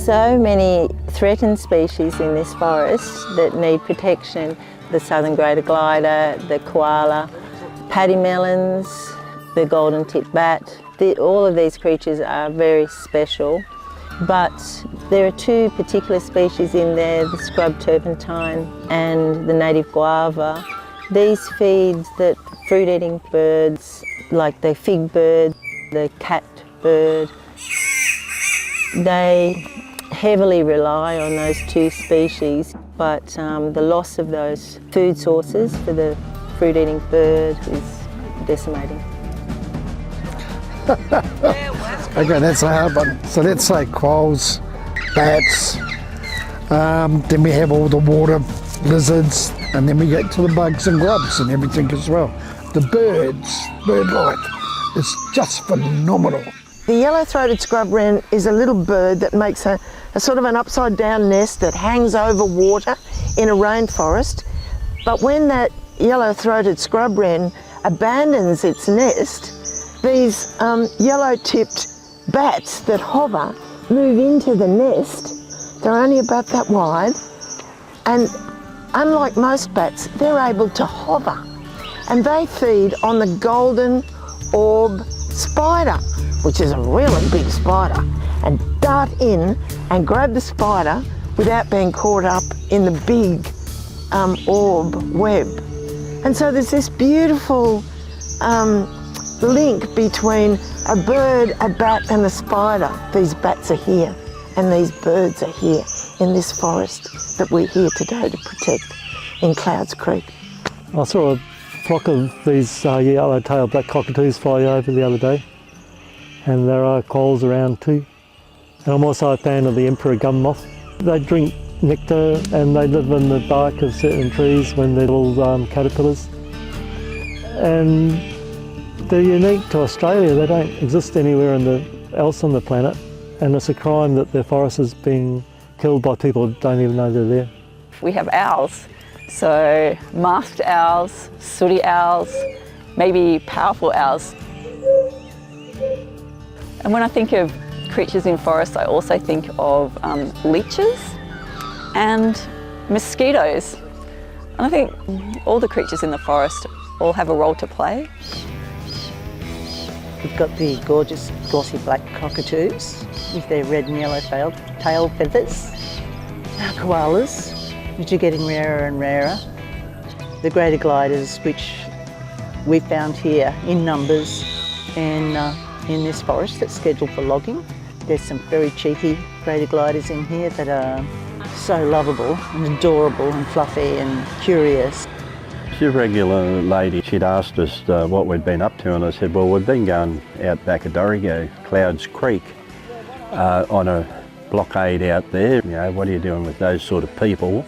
so many threatened species in this forest that need protection. The southern greater glider, the koala, paddy melons, the golden tip bat. All of these creatures are very special, but there are two particular species in there, the scrub turpentine and the native guava. These feed the fruit-eating birds like the fig bird, the cat bird. They heavily rely on those two species, but the loss of those food sources for the fruit-eating bird is decimating. Okay, that's a hard one. So let's say quolls, bats, then we have all the water lizards, and then we get to the bugs and grubs and everything as well. The bird life is just phenomenal. The yellow-throated scrub wren is a little bird that makes a sort of an upside-down nest that hangs over water in a rainforest. But when that yellow-throated scrub wren abandons its nest, these yellow-tipped bats that hover move into the nest. They're only about that wide, and unlike most bats, they're able to hover, and they feed on the golden orb spider, which is a really big spider, and dart in and grab the spider without being caught up in the big orb web. And so there's this beautiful link between a bird, a bat and a spider. These bats are here and these birds are here in this forest that we're here today to protect in Clouds Creek. I saw a flock of these yellow-tailed black cockatoos fly over the other day, and there are quolls around too. And I'm also a fan of the emperor gum moth. They drink nectar and they live in the bark of certain trees when they're little caterpillars. And they're unique to Australia. They don't exist anywhere else on the planet, and it's a crime that their forest is being killed by people who don't even know they're there. We have owls, so masked owls, sooty owls, maybe powerful owls. And when I think of creatures in forests, I also think of leeches and mosquitoes. And I think all the creatures in the forest all have a role to play. We've got the gorgeous glossy black cockatoos with their red and yellow tail feathers. Our koalas, which are getting rarer and rarer. The greater gliders, which we found here in numbers and in this forest that's scheduled for logging. There's some very cheeky greater gliders in here that are so lovable and adorable and fluffy and curious. She's a regular lady. She'd asked us what we'd been up to, and I said, well, we've been going out back of Dorrigo, Clouds Creek, on a blockade out there. You know, what are you doing with those sort of people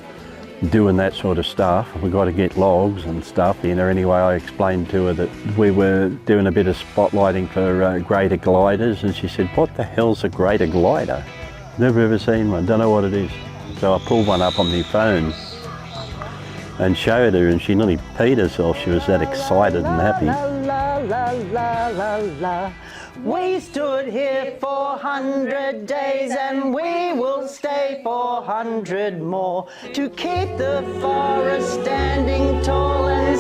doing that sort of stuff? We've got to get logs and stuff. You know, anyway, I explained to her that we were doing a bit of spotlighting for greater gliders, and she said, what the hell's a greater glider? Never ever seen one, don't know what it is. So I pulled one up on my phone and showed her, and she nearly peed herself. She was that excited and happy. La, la, la, la, la, la. We stood here for 100 days and we will stay for 100 more to keep the forest standing tall and